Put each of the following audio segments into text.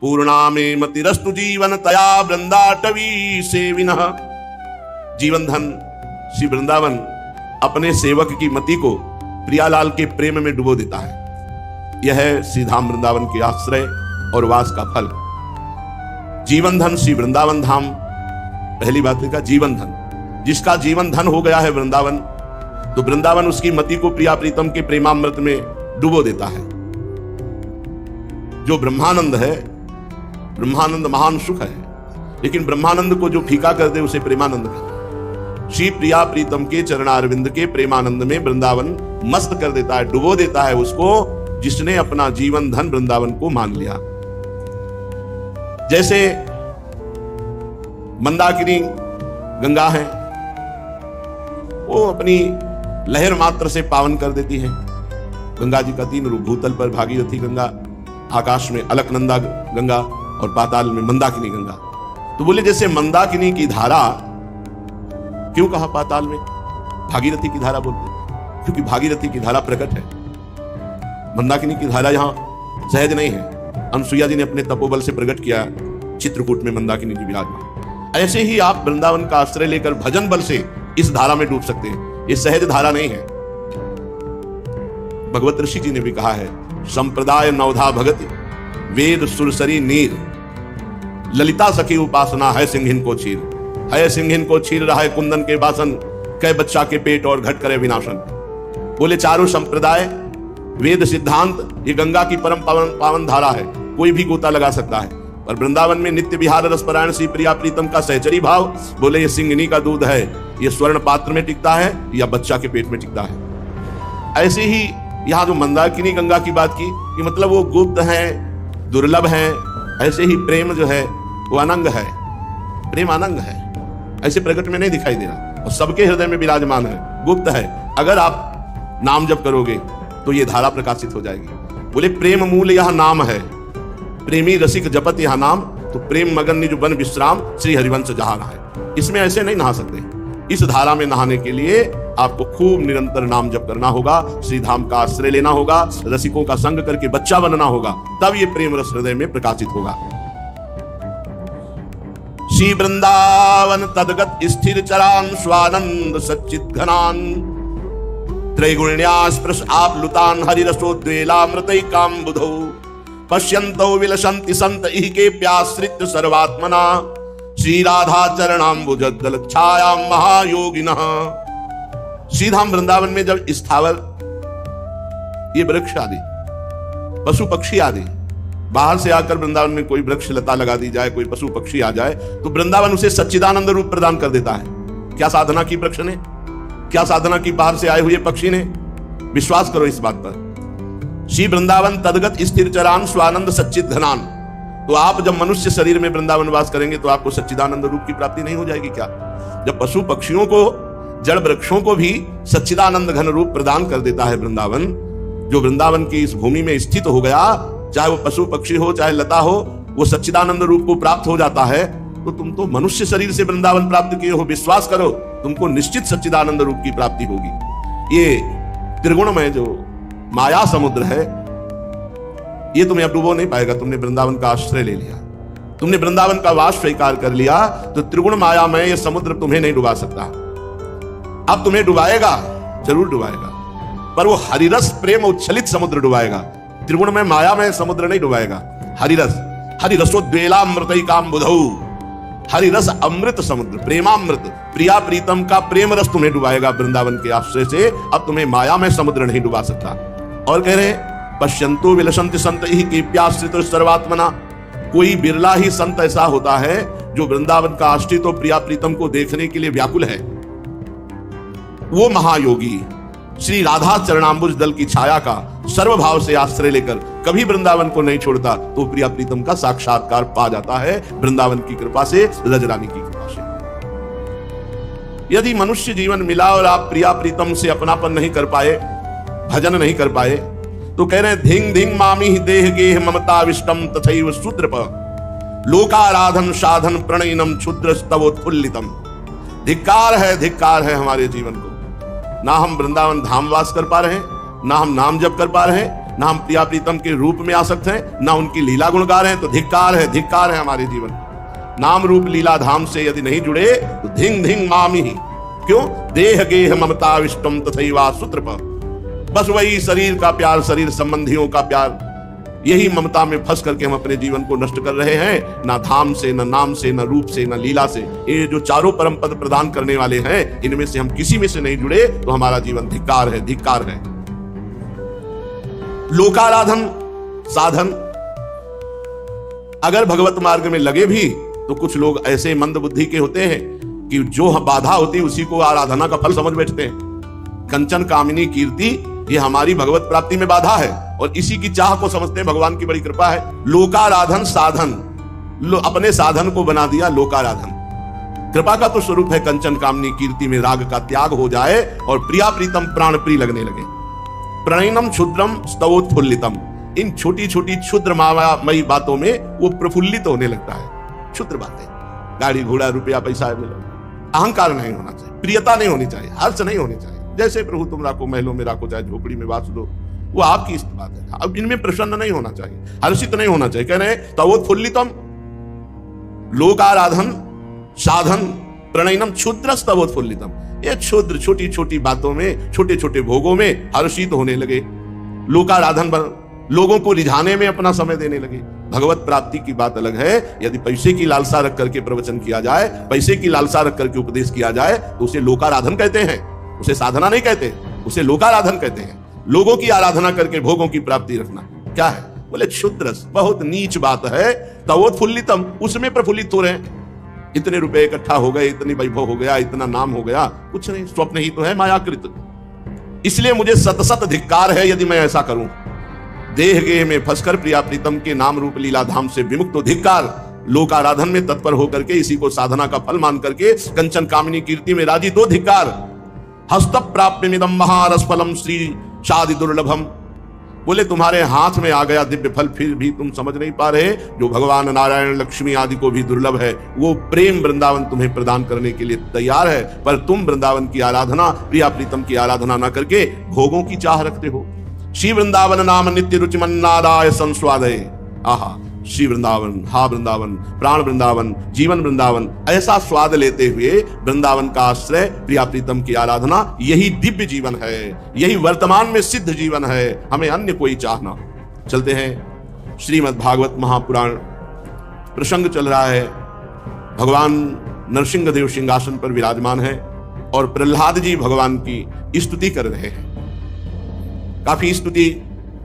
पूर्णामे मतिरस्तु जीवन तया वृंदाटवी सेविनः। जीवन धन श्री वृंदावन अपने सेवक की मति को प्रियालाल के प्रेम में डुबो देता है। यह है श्री धाम वृंदावन के आश्रय और वास का फल। जीवन धन श्री वृंदावन धाम, पहली बात लिखा जीवन धन। जिसका जीवन धन हो गया है वृंदावन, तो वृंदावन उसकी मति को प्रिया प्रीतम के प्रेमामृत में डुबो देता है। जो ब्रह्मानंद है, ब्रह्मानंद महान सुख है, लेकिन ब्रह्मानंद को जो फीका कर दे उसे प्रेमानंद कहते हैं। श्री प्रिया प्रीतम के चरणारविंद के प्रेमानंद में वृंदावन मस्त कर देता है, डुबो देता है उसको, जिसने अपना जीवन धन वृंदावन को मान लिया। जैसे मंदाकिनी गंगा है, वो अपनी लहर मात्र से पावन कर देती है। गंगा जी का 3 रूप, भूतल पर भागीरथी गंगा, आकाश में अलकनंदा गंगा और पाताल में मंदाकिनी गंगा। तो बोले जैसे मंदाकिनी की धारा, क्यों कहा पाताल में भागीरथी की धारा बोलते? क्योंकि भागीरथी की धारा प्रकट है, मंदाकिनी की धारा यहां सहज नहीं है। अनसुईया जी ने अपने तपोबल से प्रकट किया चित्रकूट में मंदाकिनी जी विराजमान। ऐसे ही आप वृंदावन का आश्रय लेकर भजन बल से इस धारा में डूब सकते हैं। ये सहज धारा नहीं है। भगवत ऋषि जी ने भी कहा है, संप्रदाय नवधा भगति वेद सुरसरी नीर, ललिता सखी उपासना है सिंहिन को चीर। है सिंहिन को चीर रहा है कुंदन के बासन, कै बच्चा के पेट और घट करे विनाशन। बोले चारों संप्रदाय, वेद सिद्धांत, ये गंगा की परम पावन धारा है, कोई भी गोता लगा सकता है। और वृंदावन में नित्य विहार रसपरायण श्री प्रिया प्रीतम का सहचरी भाव, बोले ये सिंहिनी का दूध है, ये स्वर्ण पात्र में टिकता है या बच्चा के पेट में टिकता है। ऐसे ही यहाँ जो मंदाकिनी गंगा की बात की, कि मतलब वो गुप्त है, दुर्लभ है। ऐसे ही प्रेम जो है वो अनंग है, प्रेम अनंग है, ऐसे प्रकट में नहीं दिखाई दे रहा और सबके हृदय में विराजमान है, गुप्त है। अगर आप नाम जप करोगे तो ये धारा प्रकाशित हो जाएगी। बोले प्रेम मूल यह नाम है, प्रेमी रसिक जपत यह नाम, तो प्रेम मगन निज बन विश्राम श्री हरिवंश जहां है। इसमें ऐसे नहीं नहा सकते। इस धारा में नहाने के लिए आपको खूब निरंतर नाम जप करना होगा, श्री धाम का आश्रय लेना होगा, रसिकों का संग करके बच्चा बनना होगा, तब ये प्रेम रस हृदय में प्रकाशित होगा। श्री वृंदावन तदगत स्थिर चरान स्वानंद सच्चित घनान, त्रैगुण्यास्पृश आप्लुतान हरिरसोद्वेलामृतैकां बुधौ, पश्यन्तो विलसन्ति संत इह के प्याश्रित सर्वात्मना, श्री राधा चरणाम्बुजद्दल छाया महायोगिनः। श्रीधाम वृंदावन में जब स्थावर, ये वृक्ष आदि, पशु पक्षी आदि, बाहर से आकर वृंदावन में कोई वृक्ष लता लगा दी जाए, कोई पशु पक्षी आ जाए, तो वृंदावन उसे सच्चिदानंद रूप प्रदान कर देता है। क्या साधना की वृक्ष ने, क्या साधना की बाहर से आए हुए पक्षी ने? विश्वास करो इस बात पर। श्री वृंदावन तदगत स्थिर चरान स्वानंद सच्चित घनान। तो आप जब मनुष्य शरीर में वृंदावन वास करेंगे तो आपको सच्चिदानंद रूप की प्राप्ति नहीं हो जाएगी क्या? जब पशु पक्षियों को, जड़ वृक्षों को भी सच्चिदानंद घन रूप प्रदान कर देता है वृंदावन, जो वृंदावन की इस भूमि में स्थित हो गया, चाहे वो पशु पक्षी हो चाहे लता हो, वो सच्चिदानंद रूप को प्राप्त हो जाता है, तो तुम तो मनुष्य शरीर से वृंदावन प्राप्त किए हो, विश्वास करो तुमको निश्चित सच्चिदानंद रूप की प्राप्ति होगी। ये त्रिगुणमय जो माया समुद्र है, ये तुम्हें अब डुबो नहीं पाएगा। तुमने वृंदावन का आश्रय ले लिया, तुमने वृंदावन का वास स्वीकार कर लिया, तो त्रिगुण माया में ये समुद्र तुम्हें नहीं डुबा सकता। अब तुम्हें डुबाएगा, जरूर डुबाएगा, पर वो हरिरस प्रेम उच्छलित समुद्र डुबाएगा, त्रिगुण में माया में समुद्र नहीं डुबाएगा। हरिरस, हरिरसोद्वेलामृतैकां बुधौ, हरिरस अमृत समुद्र, प्रेमामृत, प्रिया प्रीतम का प्रेम रस तुम्हें डुबाएगा वृंदावन के आश्रय से। अब तुम्हें माया में समुद्र नहीं डुबा सकता। और कह रहे पश्यंतो विलसन्ति संत इह के प्याश्रित सर्वात्मना। कोई बिरला ही संत ऐसा होता है जो वृंदावन का आश्रित और प्रिया प्रीतम को देखने के लिए व्याकुल है। वो महायोगी श्री राधा चरणाम्बुज दल की छाया का सर्वभाव से आश्रय लेकर कभी वृंदावन को नहीं छोड़ता, तो प्रिया प्रीतम का साक्षात्कार पा जाता है वृंदावन की कृपा से, रजरानी की कृपा से। यदि मनुष्य जीवन मिला और आप प्रिया प्रीतम से अपनापन नहीं कर पाए, भजन नहीं कर पाए, तो कह रहे हैं धिंग धिंग मामी देह गेह ममताविष्टम तथैव शूद्रप लोकाराधन साधन प्रणयनम क्षुद्र स्तवोत्फुल्लितम। धिक्कार है हमारे जीवन को। ना हम वृंदावन धाम वास कर पा रहे हैं, ना हम नाम जप कर पा रहे हैं, ना हम प्रिया प्रीतम के रूप में आसक्त हैं, ना उनकी लीला गुण गा रहे हैं, तो धिक्कार है हमारे जीवन। नाम रूप लीला धाम से यदि नहीं जुड़े तो धिंग धिंग मामी ही। क्यों? देह गेह ममता विष्टम तथैवा सूत्र पर, बस वही शरीर का प्यार, शरीर संबंधियों का प्यार, यही ममता में फंस करके हम अपने जीवन को नष्ट कर रहे हैं। ना धाम से, ना नाम से, ना रूप से, ना लीला से। ये जो चारों परम पद प्रदान करने वाले हैं, इनमें से हम किसी में से नहीं जुड़े तो हमारा जीवन धिक्कार है, धिक्कार है। लोकाराधन साधन अगर भगवत मार्ग में लगे भी तो कुछ लोग ऐसे मंद बुद्धि के होते हैं कि जो बाधा होती है उसी को आराधना का फल समझ बैठते हैं। कंचन कामिनी कीर्ति ये हमारी भगवत प्राप्ति में बाधा है और इसी की चाह को समझते हैं भगवान की बड़ी कृपा है। लोकाराधन साधन, अपने साधन को बना दिया लोकाराधन। कृपा का तो स्वरूप है कंचन कामनी कीर्ति में राग का त्याग हो जाए और प्रिया प्रीतम प्राण प्रिय लगने लगे। प्रणयनम क्षुद्रम स्तवोत्फुल्लितम, इन छोटी छोटी क्षुद्र मायामयी बातों में वो प्रफुल्लित होने लगता है। क्षुद्र बातें, गाड़ी घोड़ा रुपया पैसा मिला, अहंकार नहीं होना चाहिए, प्रियता नहीं होनी चाहिए, हर्ष नहीं होनी चाहिए। जैसे प्रभु तुम राखो, महलों में राखो, चाहे झोपड़ी में वास दो, वो आपकी इष्ट बात है। अब इनमें प्रसन्न नहीं होना चाहिए, हर्षित नहीं होना चाहिए। कह रहे हैं स्तवोत्फुल्लितम, लोकाराधन साधन प्रणयनम क्षुद्र स्तवोत्फुल्लितम, ये क्षुद्र छोटी छोटी बातों में, छोटे छोटे भोगों में हर्षित होने लगे। लोकाराधन लोगों को रिझाने में अपना समय देने लगे। भगवत प्राप्ति की बात अलग है। यदि पैसे की लालसा रख करके प्रवचन किया जाए, पैसे की लालसा रख करके उपदेश किया जाए तो उसे लोकाराधन कहते हैं, उसे साधना नहीं कहते, उसे लोकाराधन कहते हैं। लोगों की आराधना करके भोगों की प्राप्ति रखना क्या है? बोले क्षुद्र, बहुत नीच बात है। तवोत्फुल्लितम, उसमें प्रफुल्लित हो रहे हैं। इतने रुपए इकट्ठा हो गए, इतनी वैभव हो गया, इतना नाम हो गया, कुछ नहीं, स्वप्न ही तो है मायाकृत। इसलिए मुझे सतसत धिक्कार है यदि मैं ऐसा करूं। देह गेह में फंसकर प्रिया प्रीतम के नाम रूप लीला धाम से विमुक्त हो धिक्कार। लोक आराधन में तत्पर होकर के इसी को साधना का फल मान करके कंचन कामिनी कीर्ति में राजी दो धिक्कार। हस्त प्राप्य मिदम महारस फलम श्री शादि दुर्लभम, बोले तुम्हारे हाथ में आ गया दिव्य फल, फिर भी तुम समझ नहीं पा रहे। जो भगवान नारायण लक्ष्मी आदि को भी दुर्लभ है, वो प्रेम वृंदावन तुम्हें प्रदान करने के लिए तैयार है, पर तुम वृंदावन की आराधना, प्रिया प्रीतम की आराधना न करके भोगों की चाह रखते हो। श्री वृंदावन नाम नित्य रुचि मन्नादाय संस्वादय। आहा, श्री वृंदावन, हा वृंदावन, प्राण वृंदावन, जीवन वृंदावन, ऐसा स्वाद लेते हुए वृंदावन का आश्रय प्रिया प्रीतम की आराधना, यही दिव्य जीवन है, यही वर्तमान में सिद्ध जीवन है। हमें अन्य कोई चाहना। चलते हैं श्रीमद् भागवत महापुराण। प्रसंग चल रहा है, भगवान नरसिंह देव सिंहासन पर विराजमान है और प्रहलाद जी भगवान की स्तुति कर रहे हैं। काफी स्तुति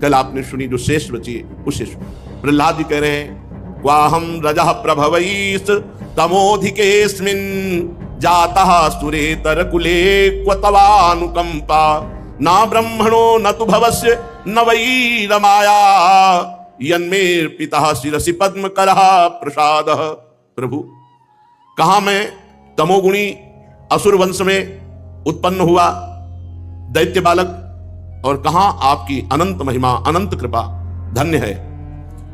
कल आपने सुनी, जो शेष बची उसे सुनी। प्रहलाद जी कह रहे हैं, वाहम रजः प्रभवैस् तमोधिकेस्मिन् जातः सुरेतर कुले क्व तवानुकंपा न ब्रह्मणो न तु भवस्य न वै रमाया यन्मेर्पितः शिरसि पद्मकरः प्रसादः। प्रभु, कहां मैं तमोगुणी असुर वंश में उत्पन्न हुआ दैत्य बालक, और कहां आपकी अनंत महिमा, अनंत कृपा, धन्य है।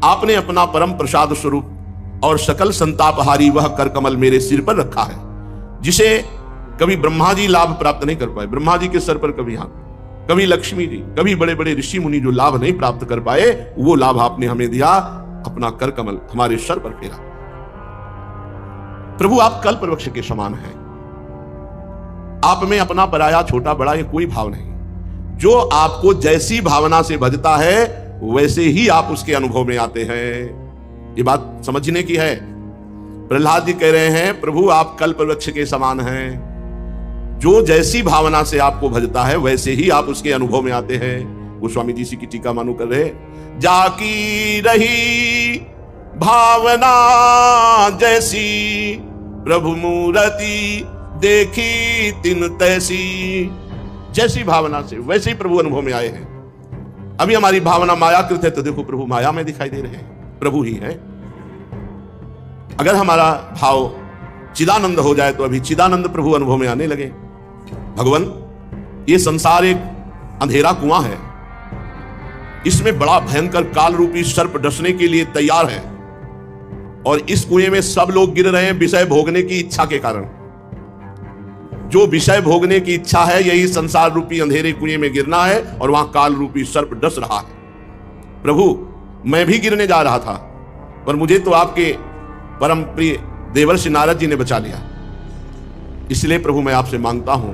आपने अपना परम प्रसाद स्वरूप और सकल संतापहारी वह कर कमल मेरे सिर पर रखा है, जिसे कभी ब्रह्मा जी लाभ प्राप्त नहीं कर पाए। ब्रह्मा जी के सर पर कभी हाथ, कभी लक्ष्मी जी, कभी बड़े बड़े ऋषि मुनि जो लाभ नहीं प्राप्त कर पाए, वो लाभ आपने हमें दिया। अपना कर कमल हमारे सर पर फेरा। प्रभु, आप कल्प वृक्ष के समान हैं। आप में अपना पराया, छोटा बड़ा ये कोई भाव नहीं। जो आपको जैसी भावना से भजता है वैसे ही आप उसके अनुभव में आते हैं। ये बात समझने की है। प्रहलाद जी कह रहे हैं, प्रभु आप कल्प वृक्ष के समान हैं। जो जैसी भावना से आपको भजता है वैसे ही आप उसके अनुभव में आते हैं। गोस्वामी जी की टीका मानू कर रहे, जाकी रही भावना जैसी प्रभु मूर्ति देखी तिन तैसी। जैसी भावना से वैसे ही प्रभु अनुभव में आए हैं। अभी हमारी भावना मायाकृत है तो देखो प्रभु माया में दिखाई दे रहे हैं, प्रभु ही है। अगर हमारा भाव चिदानंद हो जाए तो अभी चिदानंद प्रभु अनुभव में आने लगे। भगवान, ये संसार एक अंधेरा कुआं है, इसमें बड़ा भयंकर काल रूपी सर्प डसने के लिए तैयार है, और इस कुएं में सब लोग गिर रहे हैं विषय भोगने की इच्छा के कारण। जो विषय भोगने की इच्छा है, यही संसार रूपी अंधेरे कुएं में गिरना है, और वहां काल रूपी सर्प डस रहा है। प्रभु मैं भी गिरने जा रहा था, पर मुझे तो आपके परम प्रिय देवर्षि नारद जी ने बचा लिया। इसलिए प्रभु मैं आपसे मांगता हूं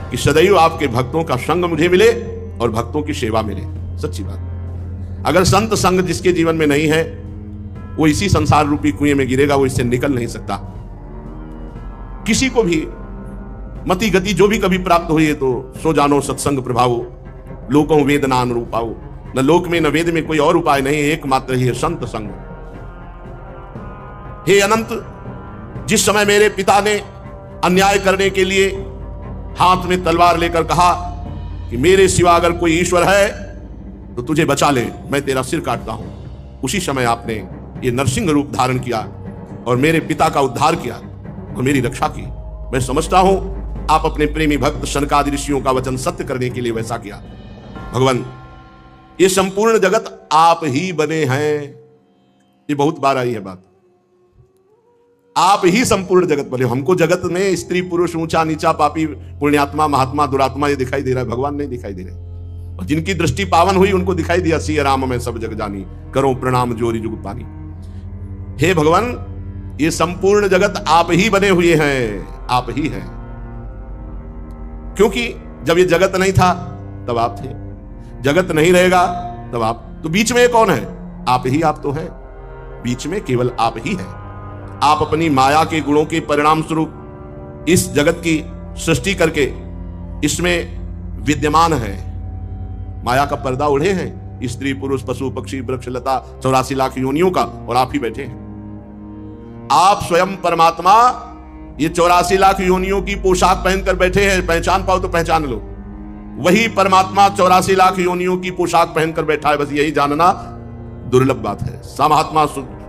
कि सदैव आपके भक्तों का संग मुझे मिले और भक्तों की सेवा मिले। सच्ची बात, अगर संत संग जिसके जीवन में नहीं है वो इसी संसार रूपी कुएं में गिरेगा, वो इससे निकल नहीं सकता। किसी को भी मति गति जो भी कभी प्राप्त हुई है तो सो जानो सत्संग प्रभावो, लोकों वेदना अनुरूपाओ। न लोक में न वेद में कोई और उपाय नहीं, एकमात्र ही है संत संग। हे अनंत, जिस समय मेरे पिता ने अन्याय करने के लिए हाथ में तलवार लेकर कहा कि मेरे सिवा अगर कोई ईश्वर है तो तुझे बचा ले, मैं तेरा सिर काटता हूं, उसी समय आपने ये नरसिंह रूप धारण किया और मेरे पिता का उद्धार किया और मेरी रक्षा की। मैं समझता हूं आप अपने प्रेमी भक्त शनकादि ऋषियों का वचन सत्य करने के लिए वैसा किया। भगवान, ये संपूर्ण जगत आप ही बने हैं। ये बहुत बार आई है बात, आप ही संपूर्ण जगत बने। हमको जगत में स्त्री पुरुष, ऊंचा नीचा, पापी पुण्यात्मा, महात्मा दुरात्मा ये दिखाई दे रहा है, भगवान नहीं दिखाई दे रहे। और जिनकी दृष्टि पावन हुई उनको दिखाई दिया, सिय राम में सब जग जानी, करो प्रणाम जोरी जुग पानी। हे भगवान, ये संपूर्ण जगत आप ही बने हुए हैं, आप ही हैं। क्योंकि जब ये जगत नहीं था तब आप थे, जगत नहीं रहेगा तब आप, तो बीच में कौन है? आप ही आप तो हैं, बीच में केवल आप ही हैं। आप अपनी माया के गुणों के परिणाम स्वरूप इस जगत की सृष्टि करके इसमें विद्यमान है। माया का पर्दा उड़े हैं स्त्री पुरुष पशु पक्षी वृक्ष लता 84 लाख योनियों का, और आप ही बैठे हैं। आप स्वयं परमात्मा ये 84 लाख योनियों की पोशाक पहनकर बैठे हैं। पहचान पाओ तो पहचान लो, वही परमात्मा 84 लाख योनियों की पोशाक पहनकर बैठा है। बस यही जानना दुर्लभ बात है। समात्मा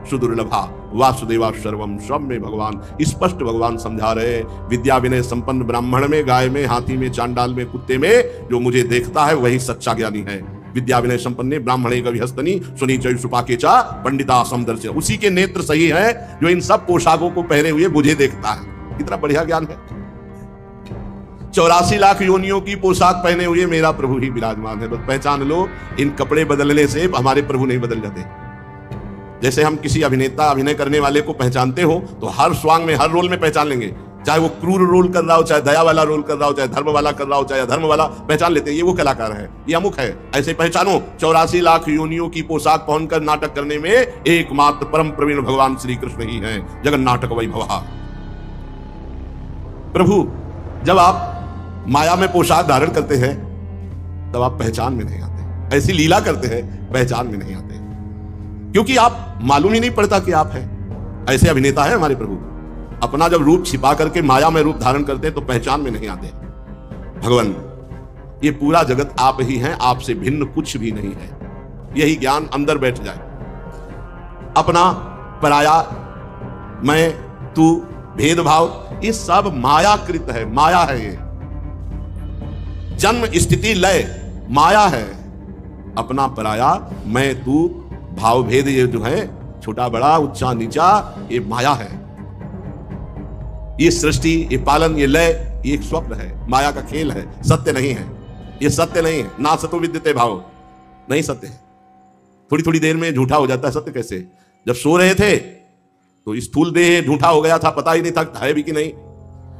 सुदुर्लभा वासुदेवा सर्वम स्वम में भगवान स्पष्ट भगवान समझा रहे। विद्या विनय संपन्न ब्राह्मण में, गाय में, हाथी में, चांडाल में, कुत्ते में जो मुझे देखता है वही सच्चा ज्ञानी है। विद्या विनय संपन्ने ब्राह्मणे कविहस्तनी सुनी चुपाकेचा पंडिता समदर्शि, उसी के नेत्र सही है जो इन सब पोशाकों को पहने हुए मुझे देखता है। कितना बढ़िया ज्ञान है। 84 लाख योनियों की पोशाक पहने हुए मेरा प्रभु ही विराजमान है। बस पहचान लो, इन कपड़े बदलने से हमारे प्रभु नहीं बदल जाते। जैसे हम किसी अभिनेता अभिनय करने वाले को पहचानते हो तो हर स्वांग में हर रोल में पहचान लेंगे, चाहे वो क्रूर रोल कर रहा हो, चाहे दया वाला रोल कर रहा हो, चाहे धर्म वाला कर रहा हो, चाहे अधर्म वाला, पहचान लेते हैं ये वो कलाकार है, ये अमुक है। ऐसे पहचानो 84 लाख योनियों की पोशाक पहनकर नाटक करने में एकमात्र परम प्रवीण भगवान श्री कृष्ण ही है। जगन नाटक वैभवा। प्रभु जब आप माया में पोशाक धारण करते हैं तब आप पहचान में नहीं आते, ऐसी लीला करते हैं पहचान में नहीं आते, क्योंकि आप मालूम ही नहीं पड़ता कि आप हैं। ऐसे अभिनेता है हमारे प्रभु, अपना जब रूप छिपा करके माया में रूप धारण करते हैं तो पहचान में नहीं आते। भगवान, ये पूरा जगत आप ही हैं, आपसे भिन्न कुछ भी नहीं है। यही ज्ञान अंदर बैठ जाए। अपना पराया, मैं तू, भेदभाव, ये सब मायाकृत है, माया है। ये जन्म स्थिति लय माया है। अपना पराया, मैं तू, भाव भेद ये जो है छोटा बड़ा ऊंचा नीचा, ये माया है। ये सृष्टि, ये पालन, ये लय, ये एक स्वप्न है, माया का खेल है, सत्य नहीं है। ये सत्य नहीं है। ना सतो विद्यते भाव, नहीं सत्य है। थोड़ी थोड़ी देर में झूठा हो जाता है। सत्य कैसे? जब सो रहे थे तो स्थूल देह झूठा हो गया था, पता ही नहीं था है भी कि नहीं,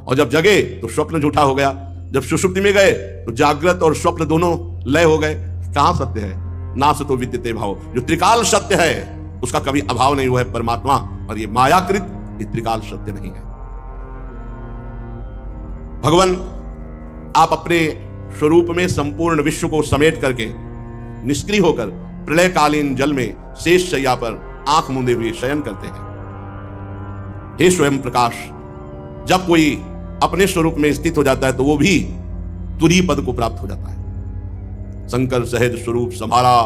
और जब जगे तो स्वप्न झूठा हो गया। जब सुषुप्ति में गए तो जागृत और स्वप्न दोनों लय हो गए। कहां सत्य है? ना सतो विद्यते भाव। जो त्रिकाल सत्य है उसका कभी अभाव नहीं हुआ है परमात्मा, और ये मायाकृत, ये त्रिकाल सत्य नहीं है। भगवान, आप अपने स्वरूप में संपूर्ण विश्व को समेट करके निष्क्रिय होकर प्रलयकालीन जल में शेष शैया पर आंख मूंदे हुए शयन करते हैं। हे स्वयं प्रकाश, जब कोई अपने स्वरूप में स्थित हो जाता है तो वो भी तुरी पद को प्राप्त हो जाता है। शंकर सहज स्वरूप समारा,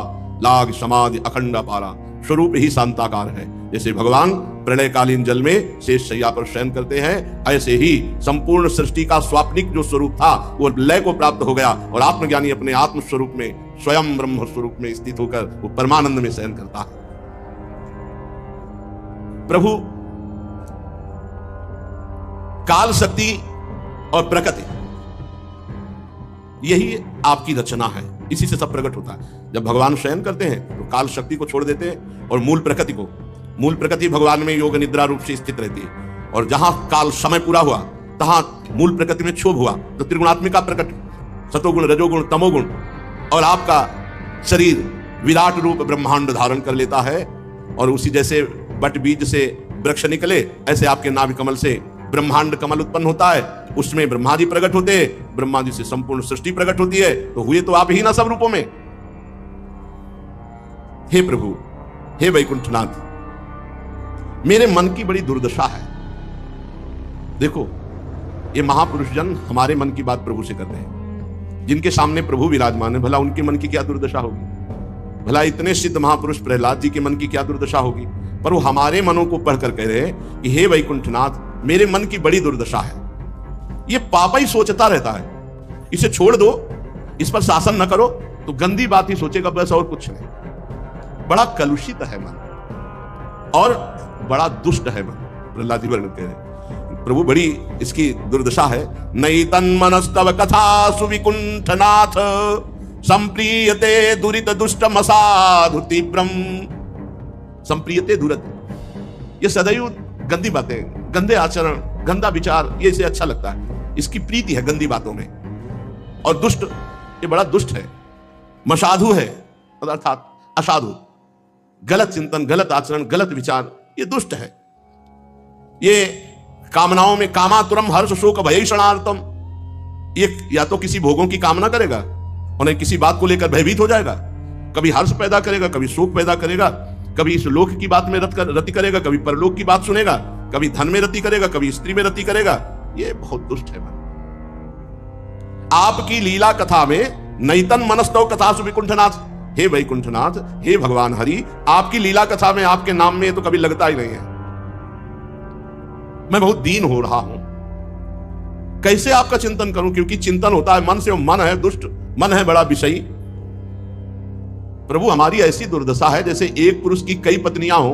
लाग समाधि अखंड अपारा। स्वरूप ही शांताकार है। जैसे भगवान प्रलयकालीन जल में शेष शैया पर शयन करते हैं, ऐसे ही संपूर्ण सृष्टि का स्वाप्निक जो स्वरूप था वो लय को प्राप्त हो गया, और आत्मज्ञानी अपने आत्म स्वरूप में स्वयं ब्रह्म स्वरूप में स्थित होकर वो परमानंद में शयन करता है। प्रभु, काल शक्ति और प्रकृति यही आपकी रचना है। इसी से सब प्रकट होता है। जब भगवान शयन करते हैं तो काल शक्ति को छोड़ देते हैं और मूल प्रकृति भगवान में योग निद्रा रूप से स्थित रहती है। और जहां काल समय पूरा हुआ तहां मूल प्रकृति में क्षोभ हुआ तो त्रिगुणात्मिका प्रकट, सतोगुण, रजोगुण, तमोगुण, और आपका शरीर विराट रूप ब्रह्मांड धारण कर लेता है। और उसी जैसे बट बीज से वृक्ष निकले ऐसे आपके नाभि कमल से ब्रह्मांड कमल उत्पन्न होता है। उसमें ब्रह्मा जी प्रकट होते हैं, ब्रह्मा जी से संपूर्ण सृष्टि प्रकट होती है। तो हुए तो आप ही ना सब रूपों में। हे प्रभु, हे वैकुंठनाथ, मेरे मन की बड़ी दुर्दशा है। देखो, ये महापुरुष जन हमारे मन की बात प्रभु से करते हैं। जिनके सामने प्रभु विराजमान है, भला उनके मन की क्या दुर्दशा होगी? भला इतने सिद्ध महापुरुष प्रहलाद जी के मन की क्या दुर्दशा होगी? पर वो हमारे मनों को पढ़कर कह रहे हैं कि हे वैकुंठनाथ, मेरे मन की बड़ी दुर्दशा है। ये पापा ही सोचता रहता है, इसे छोड़ दो, इस पर शासन न करो, तो गंदी बात ही सोचेगा, बस और कुछ नहीं। बड़ा कलुषित है मन और बड़ा दुष्ट है मन। प्रहलाद जी वर्णन कह रहे हैं, प्रभु बड़ी इसकी दुर्दशा है। नई तन्मनस्तव कथा सुविकुंठनाथ, संप्रीयते दुरित दुष्ट मसाधु तीव्रम। संप्रीयते दुरित, ये सदैव गंदी बातें, गंदे आचरण, गंदा विचार, ये इसे अच्छा लगता है। इसकी प्रीति है गंदी बातों में। और दुष्ट, ये बड़ा दुष्ट है। मसाधु है अर्थात असाधु, गलत चिंतन, गलत आचरण, गलत विचार, ये दुष्ट है। ये कामनाओं में कामातुरम हर्ष शोक भयषणार्थम, ये या तो किसी भोगों की कामना करेगा और किसी बात को लेकर भयभीत हो जाएगा, कभी हर्ष पैदा करेगा, कभी शोक पैदा करेगा, कभी इस लोक की बात में रति करेगा, कभी परलोक की बात सुनेगा, कभी धन में रति करेगा, कभी स्त्री में रति करेगा। ये बहुत दुष्ट है मन। आपकी लीला कथा में नैतन मनस्तव कथा सुविकुंठनाथ, हे वैकुंठनाथ, हे भगवान हरि, आपकी लीला कथा में, आपके नाम में तो कभी लगता ही नहीं है। मैं बहुत दीन हो रहा हूं, कैसे आपका चिंतन करूं? क्योंकि चिंतन होता है मन से, मन है दुष्ट, मन है बड़ा विषयी। प्रभु, हमारी ऐसी दुर्दशा है जैसे एक पुरुष की कई पत्नियां हो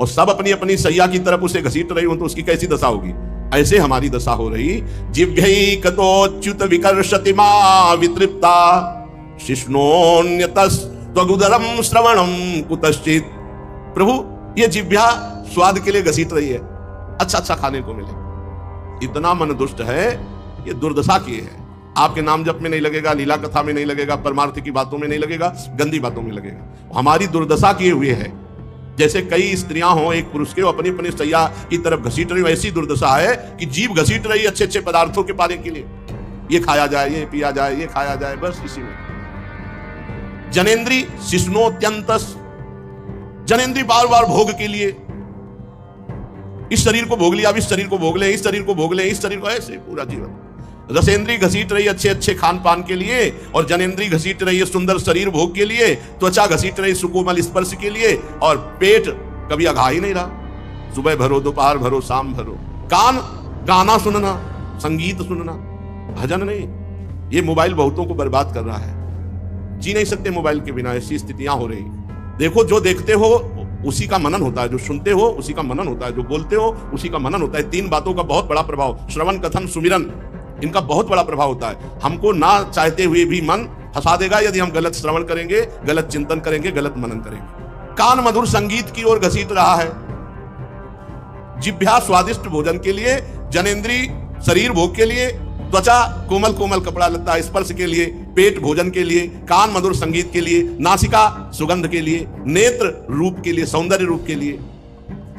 और सब अपनी अपनी सैया की तरफ उसे घसीट रही हो, तो उसकी कैसी दशा होगी? ऐसे हमारी दशा हो रही। जिह्वैकतोच्युत विकर्षति मा वितृप्ता, शिष्णोन्यतस्त्वगुदरम श्रवणम कुतश्चित्। प्रभु, ये जिह्वा स्वाद के लिए घसीट रही है, अच्छा अच्छा खाने को मिले। इतना मन दुष्ट है, ये दुर्दशा किए है। आपके नाम जप में नहीं लगेगा, लीला कथा में नहीं लगेगा, परमार्थ की बातों में नहीं लगेगा, गंदी बातों में लगेगा। हमारी दुर्दशा किए हुए है। जैसे कई स्त्रियां हो एक पुरुष के अपनी अपनी सैया की तरफ घसीट रही, ऐसी दुर्दशा है कि जीव घसीट रही अच्छे अच्छे पदार्थों के पाने के लिए। ये खाया जाए, ये पिया जाए, ये खाया जाए, बस इसी में। जनेन्द्री शिष्णोत्यंतस, जनेन्द्री बार बार भोग के लिए, इस शरीर को भोग लिया, अब इस शरीर को भोग ले, इस शरीर को भोग ले, इस शरीर को, ऐसे पूरा जीवन। रसेंद्री घसीट रही अच्छे अच्छे खान पान के लिए, और जनेन्द्री घसीट रही है सुंदर शरीर भोग के लिए, त्वचा घसीट रही सुकोमल स्पर्श के लिए, और पेट कभी अघा ही नहीं रहा। सुबह भरो, दोपहर भरो, शाम भरो। कान गाना सुनना, संगीत सुनना, भजन नहीं। ये मोबाइल बहुतों को बर्बाद कर रहा है, जी नहीं सकते मोबाइल के बिना, ऐसी स्थितियां हो रही। देखो, जो देखते हो उसी का मनन होता है, जो सुनते हो उसी का मनन होता है, जो बोलते हो उसी का मनन होता है। तीन बातों का बहुत बड़ा प्रभाव, श्रवण, कथन, सुमिरन, इनका बहुत बड़ा प्रभाव होता है। हमको ना चाहते हुए भी मन फंसा देगा यदि हम गलत श्रवण करेंगे, गलत चिंतन करेंगे, गलत मनन करेंगे। कान मधुर संगीत की ओर घसीट रहा है, जिह्वा स्वादिष्ट भोजन के लिए, जनेन्द्री शरीर भोग के लिए, त्वचा कोमल कोमल कपड़ा लत्ता स्पर्श के लिए, पेट भोजन के लिए, कान मधुर संगीत के लिए, नासिका सुगंध के लिए, नेत्र रूप के लिए, सौंदर्य रूप के लिए।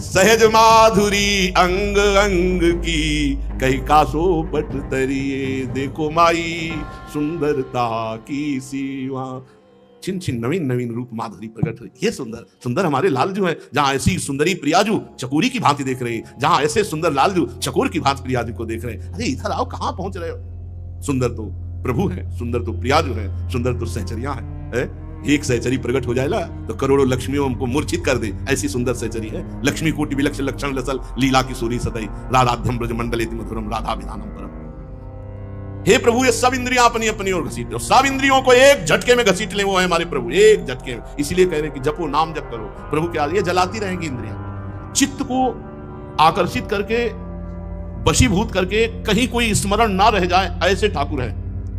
सहज माधुरी अंग अंग की, कहीं कासो पट तरिए, देखो माई सुंदरता की सीमा। छिन छिन नवीन नवीन रूप माधुरी प्रकट हुई। ये सुंदर सुंदर हमारे लालजू हैं, जहां ऐसी सुंदरी प्रियाजू चकोरी की भांति देख रहे हैं, जहां ऐसे सुंदर लालजू चकोर की भांति प्रियाजू को देख रहे हैं। अरे इधर आओ, कहां पहुंच रहे हो? सुंदर तो प्रभु है, सुंदर तो प्रियाजू है, सुंदर तो सहचरियां है। एक सहचरी प्रकट हो जाएगा तो करोड़ों लक्ष्मियों को मूर्छित कर दे, ऐसी सुंदर सहचरी है। लक्ष्मी कोटि विलक्षण लक्षण लसल, लीला की सूरी सतई, राधाध्यम ब्रज मंडलेति मधुरम, राधा विधानम परम। हे प्रभु, ये सब इंद्रियां अपनी अपनी ओर घसीट लो, सब इंद्रियों को एक झटके में घसीट ले, वो है हमारे प्रभु, एक झटके में। इसीलिए कह रहे कि जपो, नाम जप करो। प्रभु क्या, ये जलाती रहेंगी इंद्रियां, चित्त को आकर्षित करके, वशीभूत करके, कहीं कोई स्मरण ना रह जाए, ऐसे ठाकुर है,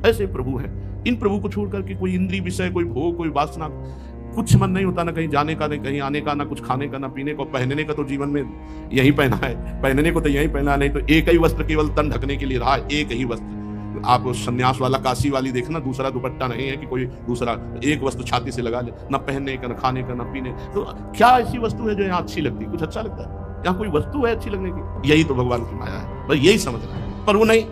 ऐसे प्रभु है। इन प्रभु को छोड़ करके कोई इंद्रिय विषय, कोई भोग, कोई वासना, कुछ मन नहीं होता, ना कहीं जाने का, ना कहीं आने का, ना कुछ खाने का, ना पीने का। पहनने का तो जीवन में यही पहना है, पहनने को तो यही पहना, नहीं तो एक ही वस्त्र केवल तन ढकने के लिए रहा, एक ही वस्त्र। आप सन्यास वाला, काशी वाली देखना, दूसरा दुपट्टा नहीं है कि कोई दूसरा, एक वस्तु छाती से लगा ले, ना पहनने का, ना खाने का, ना पीने। तो क्या ऐसी वस्तु है जो यहाँ अच्छी लगती है? कुछ अच्छा लगता है? यहाँ कोई वस्तु है अच्छी लगने की? यही तो भगवान की माया है, बस यही समझना है। पर वो नहीं,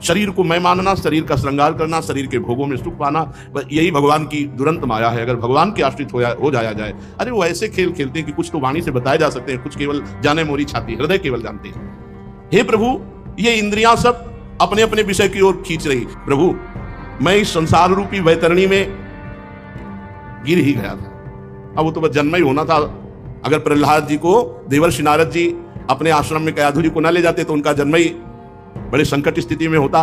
शरीर को मैं मानना, शरीर का श्रृंगार करना, शरीर के भोगों में सुख पाना, बस यही भगवान की दुरंत माया है। अगर भगवान के आश्रित हो जाया जाए, अरे वो ऐसे खेल खेलते हैं कि कुछ तो वाणी से बताए जा सकते हैं, कुछ केवल जाने मोरी छाती, हृदय केवल जानते हैं। हे प्रभु, ये इंद्रियां सब अपने अपने विषय की ओर खींच रही। प्रभु, मैं इस संसार रूपी वैतरणी में गिर ही गया था। अब वो तो बस जन्म ही होना था। अगर प्रहलाद जी को देवर्षि नारद जी अपने आश्रम में कयाधुरी को न ले जाते तो उनका जन्म ही बड़े संकट स्थिति में होता।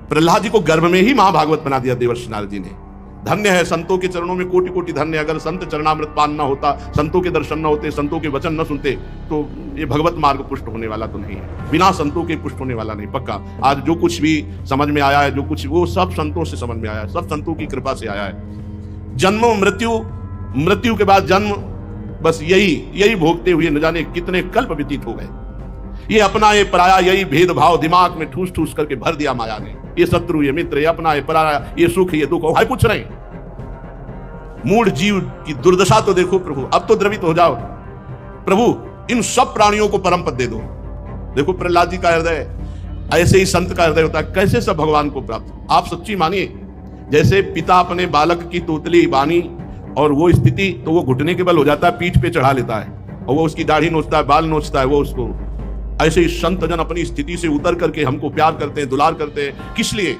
प्रहलाद जी को गर्भ में ही महाभागवत बना दिया देवर्षि नारद जी ने। धन्य है संतों के चरणों में कोटि कोटि धन्य। अगर संत चरणामृत पान न होता, संतों के दर्शन न होते, संतों के वचन न सुनते, तो ये भगवत मार्ग पुष्ट होने वाला तो नहीं है। बिना संतों के पुष्ट होने वाला नहीं, पक्का। आज जो कुछ भी समझ में आया है, जो कुछ, वो सब संतों से समझ में आया है, सब संतों की कृपा से आया है। जन्म मृत्यु, मृत्यु के बाद जन्म, बस यही भोगते हुए न जाने कितने कल्प व्यतीत हो गए। ये अपना ये पराया, यही भेदभाव दिमाग में ठूस ठूस करके भर दिया माया ने। ये शत्रु, ये मित्र, ये अपना, ये पराया, ये सुख, ये दुख, है कुछ नहीं। मूढ़ जीव की दुर्दशा तो देखो प्रभु। अब तो द्रवित हो जाओ प्रभु, इन सब प्राणियों को परम पद दे दो। देखो प्रहलाद जी का हृदय, ऐसे ही संत का हृदय होता है। कैसे सब भगवान को प्राप्त? आप सच्ची मानिए, जैसे पिता अपने बालक की तोतली बानी और वो स्थिति, तो वो घुटने के बल हो जाता है, पीठ पे चढ़ा लेता है और वो उसकी दाढ़ी नोचता है, बाल नोचता है वो उसको। ऐसे ही संत जन अपनी स्थिति से उतर करके हमको प्यार करते हैं, दुलार करते हैं। किस लिए?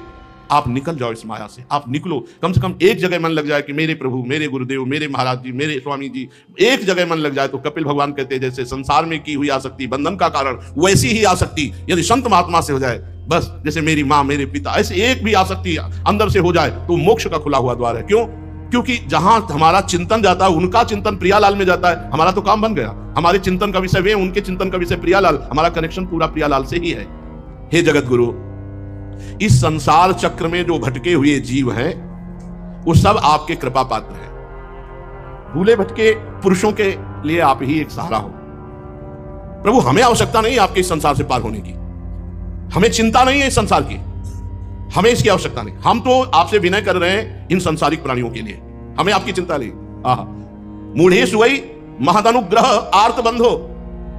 आप निकल जाओ इस माया से, आप निकलो। कम से कम एक जगह मन लग जाए कि मेरे प्रभु, मेरे गुरुदेव, मेरे महाराज जी, मेरे स्वामी जी, एक जगह मन लग जाए तो कपिल भगवान कहते हैं जैसे संसार में की हुई आसक्ति बंधन का कारण, वैसी ही आसक्ति यदि संत महात्मा से हो जाए, बस जैसे मेरी माँ, मेरे पिता, ऐसे एक भी आसक्ति अंदर से हो जाए तो मोक्ष का खुला हुआ द्वार है। क्यों? क्योंकि जहां हमारा चिंतन जाता है, उनका चिंतन प्रियालाल में जाता है, हमारा तो काम बन गया। हमारे चिंतन का विषय वे, उनके चिंतन का विषय प्रियालाल, हमारा कनेक्शन पूरा प्रियालाल से ही है। हे जगत गुरु, इस संसार चक्र में जो भटके हुए जीव हैं, वो सब आपके कृपा पात्र हैं। भूले भटके पुरुषों के लिए आप ही एक सहारा हो प्रभु। हमें आवश्यकता नहीं आपके इस संसार से पार होने की, हमें चिंता नहीं है इस संसार की, हमें इसकी आवश्यकता नहीं। हम तो आपसे विनय कर रहे हैं इन संसारिक प्राणियों के लिए, हमें आपकी चिंता नहीं। मूढ़ेश वही महदनुग्रह आर्त बंधो,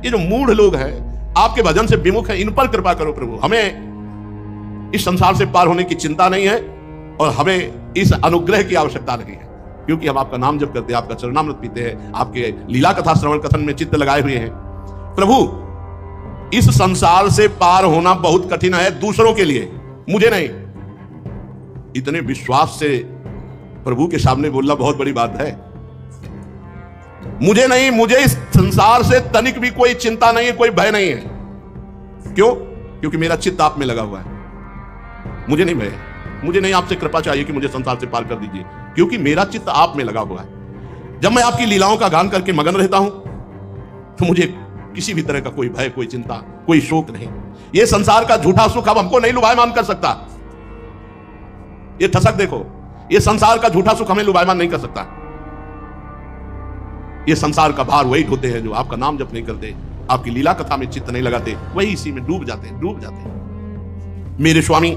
ये जो मूढ़ लोग हैं, आपके भजन से विमुख है, इन पर कृपा करो प्रभु। हमें इस संसार से पार होने की चिंता नहीं है और हमें इस अनुग्रह की आवश्यकता नहीं है, क्योंकि हम आपका नाम जप करते हैं, आपका चरणामृत पीते हैं, आपके लीला कथा श्रवण कथन में चित्त लगाए हुए हैं। प्रभु, इस संसार से पार होना बहुत कठिन है दूसरों के लिए, मुझे नहीं। इतने विश्वास से प्रभु के सामने बोलना बहुत बड़ी बात है। मुझे नहीं, मुझे इस संसार से तनिक भी कोई चिंता नहीं है, कोई भय नहीं है। क्यों? क्योंकि मेरा चित्त आप में लगा हुआ है। मुझे नहीं भय, मुझे नहीं आपसे कृपा चाहिए कि मुझे संसार से पार कर दीजिए, क्योंकि मेरा चित्त आप में लगा हुआ है। जब मैं आपकी लीलाओं का गान करके मगन रहता हूं तो मुझे किसी भी तरह का कोई भय, कोई चिंता, कोई शोक नहीं। ये संसार का झूठा सुख अब हमको नहीं लुभायमान कर सकता। ये ठसक देखो, ये संसार का झूठा सुख हमें लुभायमान नहीं कर सकता। ये संसार का भार वही ढोते हैं जो आपका नाम जप नहीं करते, आपकी लीला कथा में चित्त नहीं लगाते, वही इसी में डूब जाते हैं। मेरे स्वामी,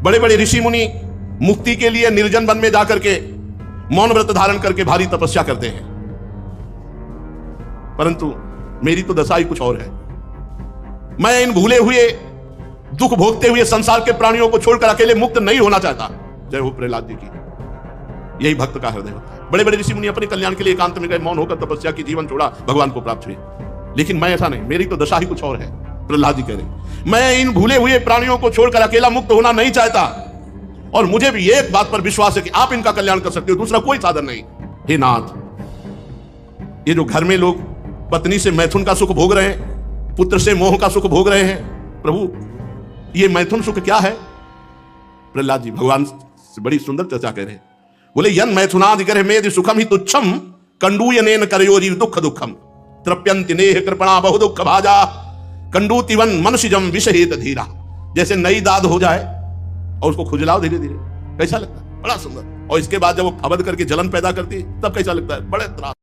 बड़े बड़े ऋषि मुनि मुक्ति के लिए निर्जन वन में जाकर के मौन व्रत धारण करके भारी तपस्या करते हैं, परंतु मेरी तो दशा ही कुछ और है। मैं इन भूले हुए, दुख भोगते हुए संसार के प्राणियों को छोड़कर अकेले मुक्त नहीं होना चाहता। जय हो प्रहलाद जी की। यही भक्त का हृदय होता है। बड़े बड़े ऋषि मुनि अपने कल्याण के लिए एकांत में गए, मौन होकर तपस्या की, जीवन छोड़ा, भगवान को प्राप्त हुए। लेकिन मैं ऐसा नहीं, मेरी तो दशा ही कुछ और है। प्रहलाद जी कह रहे, मैं इन भूले हुए प्राणियों को छोड़कर अकेला मुक्त होना नहीं चाहता, और मुझे भी एक बात पर विश्वास है कि आप इनका कल्याण कर सकते हो, दूसरा कोई साधन नहीं। हे नाथ, ये जो घर में लोग पत्नी से मैथुन का सुख भोग रहे हैं, पुत्र से मोह का सुख भोग रहे हैं, प्रभु ये मैथुन सुख क्या है? प्रहलाद जी भगवान से बड़ी सुंदर चर्चा कर रहे हैं। बोले, यन मैथुनादिग्रह मेदि सुखम ही तुच्छम कंडूयनेन करयोरी दुख दुखम तृप्यन्ति नेह कृपणा बहु दुख भाजा कंडूतिवन मनुष्यजम विषहेत धीरा। जैसे नई दाद हो जाए और उसको खुजलाओ धीरे धीरे, कैसा लगता है? बड़ा सुंदर। और इसके बाद जब वो अवध करके जलन पैदा करती है तब कैसा लगता है? बड़े त्रास।